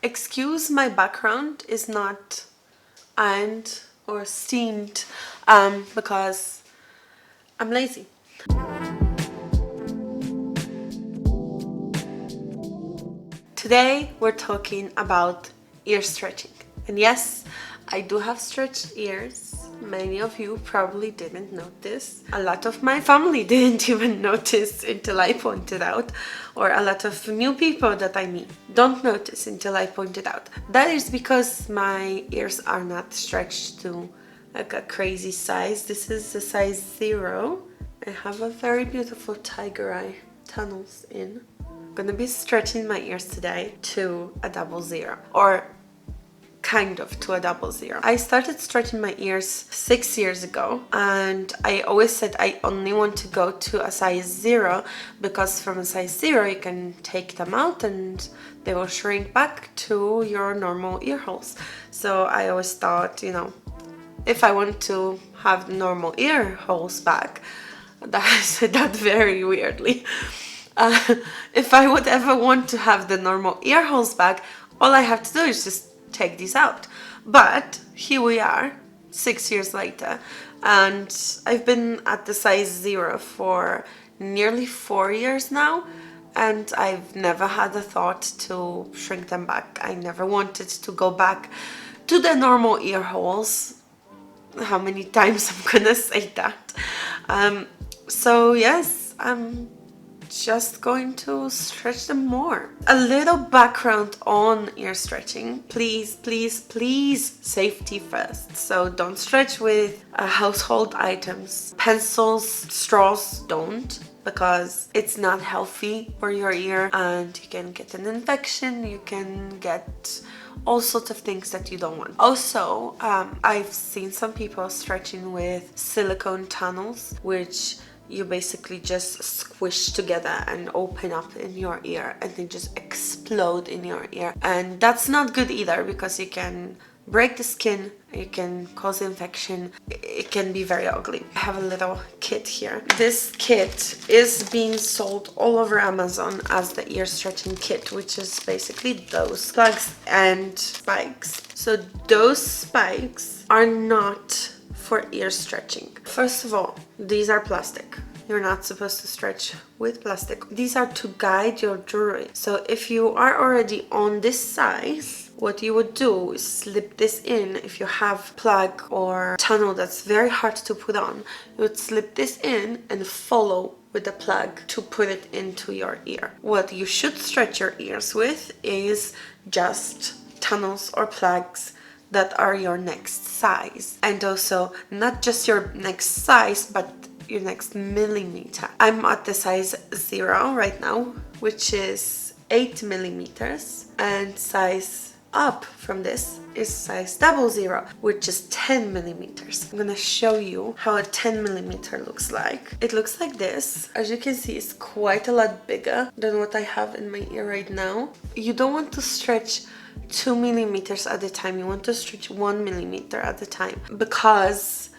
Excuse my background is not ironed or steamed because I'm lazy. Today we're talking about ear stretching. And yes, I do have stretched ears. Many of you probably didn't notice. A lot of my family didn't even notice until I pointed out, or a lot of new people that I meet don't notice until I pointed out. That is because my ears are not stretched to like a crazy size. This is a size 0. I have a very beautiful tiger eye tunnels in. I'm gonna be stretching my ears today to a 00, or kind of to a 00. I started stretching my ears 6 years ago, and I always said I only want to go to a size 0 because from a size 0 you can take them out and they will shrink back to your normal ear holes. So I always thought, you know, if I want to have the normal ear holes back, I said that very weirdly. If I would ever want to have the normal ear holes back, all I have to do is just take these out. But here we are 6 years later, and I've been at the size 0 for nearly 4 years now, and I've never had a thought to shrink them back. I never wanted to go back to the normal ear holes. How many times I'm gonna say that? So yes, I'm just going to stretch them more. A little background on ear stretching. Please, please, please, safety first. So don't stretch with household items. Pencils, straws, don't, because it's not healthy for your ear and you can get an infection, you can get all sorts of things that you don't want. Also, I've seen some people stretching with silicone tunnels, which you basically just squish together and open up in your ear, and they just explode in your ear. And that's not good either, because you can break the skin, you can cause infection, it can be very ugly. I have a little kit here. This kit is being sold all over Amazon as the ear stretching kit, which is basically those plugs and spikes. So those spikes are not for ear stretching. First of all, these are plastic. You're not supposed to stretch with plastic. These are to guide your jewelry. So if you are already on this size, what you would do is slip this in. If you have plug or tunnel that's very hard to put on, you would slip this in and follow with the plug to put it into your ear. What you should stretch your ears with is just tunnels or plugs that are your next size, and also not just your next size but your next millimeter. I'm at the size 0 right now, which is 8 millimeters, and size up from this is size 00, which is 10 millimeters. I'm gonna show you how a 10 millimeter looks like. It looks like this. As you can see, it's quite a lot bigger than what I have in my ear right now. You don't want to stretch 2 millimeters at a time. You want to stretch 1 millimeter at a time, because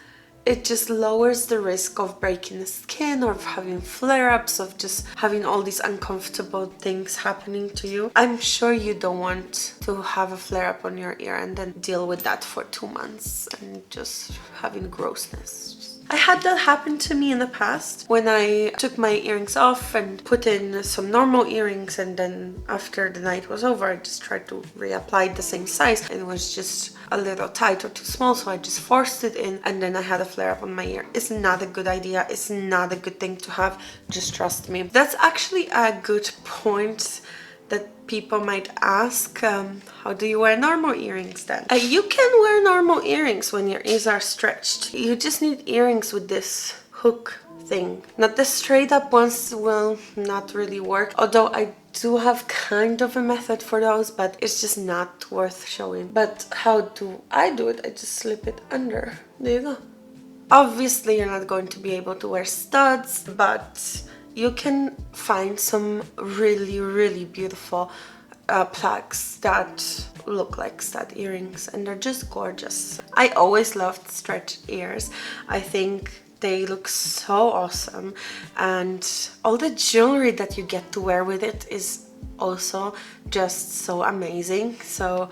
it just lowers the risk of breaking the skin or of having flare-ups, of just having all these uncomfortable things happening to you. I'm sure you don't want to have a flare-up on your ear and then deal with that for 2 months and just having grossness. I had that happen to me in the past when I took my earrings off and put in some normal earrings, and then after the night was over I just tried to reapply the same size and it was just a little tight or too small, so I just forced it in and then I had a flare up on my ear. It's not a good idea, it's not a good thing to have, just trust me. That's actually a good point that people might ask, how do you wear normal earrings then? You can wear normal earrings when your ears are stretched. You just need earrings with this hook thing. Not the straight up ones will not really work, although I do have kind of a method for those, but it's just not worth showing. But how do I do it? I just slip it under. There you go. Obviously you're not going to be able to wear studs, but you can find some really, really beautiful plugs that look like stud earrings, and they're just gorgeous. I always loved stretched ears. I think they look so awesome, and all the jewelry that you get to wear with it is also just so amazing. So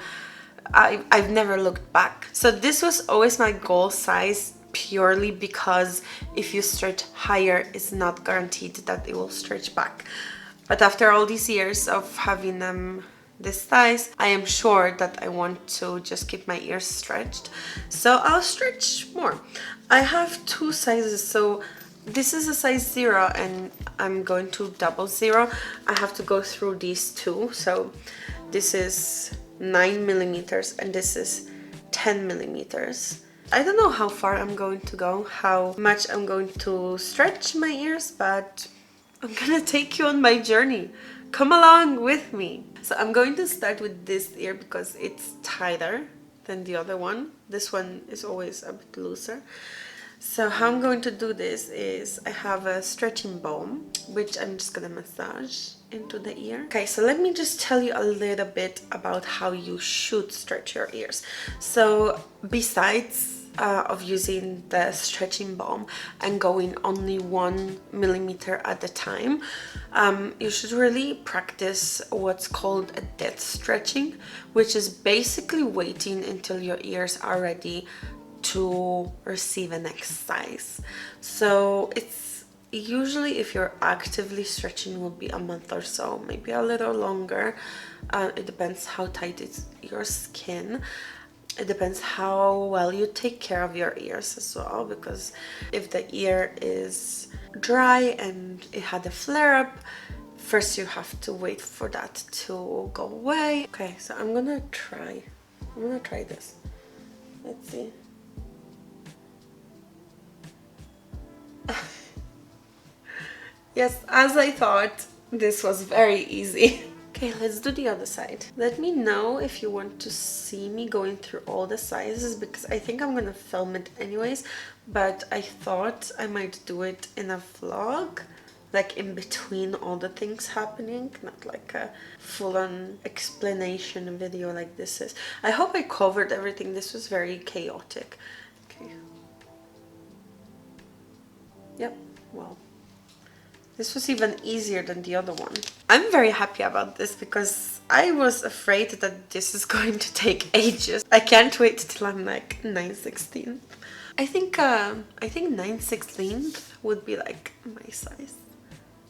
I've never looked back. So this was always my goal size, purely because if you stretch higher, it's not guaranteed that it will stretch back. But after all these years of having them this size, I am sure that I want to just keep my ears stretched. So I'll stretch more. I have two sizes, so this is a size 0 and I'm going to 00. I have to go through these two. So this is 9 millimeters and this is 10 millimeters. I don't know how far I'm going to go, how much I'm going to stretch my ears, but I'm gonna take you on my journey. Come along with me. So I'm going to start with this ear because it's tighter than the other one. This one is always a bit looser. So how I'm going to do this is I have a stretching balm, which I'm just gonna massage into the ear. Okay, so let me just tell you a little bit about how you should stretch your ears. So besides of using the stretching balm and going only 1 millimeter at a time, you should really practice what's called a dead stretching, which is basically waiting until your ears are ready to receive an exercise. So it's usually, if you're actively stretching, will be a month or so, maybe a little longer. It depends how tight is your skin. It depends how well you take care of your ears as well, because if the ear is dry and it had a flare-up, first you have to wait for that to go away. Okay, so I'm gonna try this. Let's see. Yes, as I thought, this was very easy. Okay, let's do the other side. Let me know if you want to see me going through all the sizes, because I think I'm gonna film it anyways, but I thought I might do it in a vlog, like in between all the things happening, not like a full-on explanation video like this is. I hope I covered everything. This was very chaotic. Okay. Yep, well. This was even easier than the other one. I'm very happy about this because I was afraid that this is going to take ages. I can't wait till I'm like 9/16. I think 9/16 would be like my size.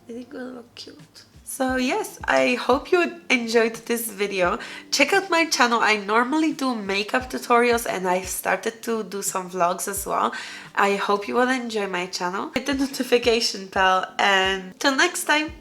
I think it will look cute. So yes, I hope you enjoyed this video. Check out my channel. I normally do makeup tutorials and I've started to do some vlogs as well. I hope you will enjoy my channel. Hit the notification bell and till next time.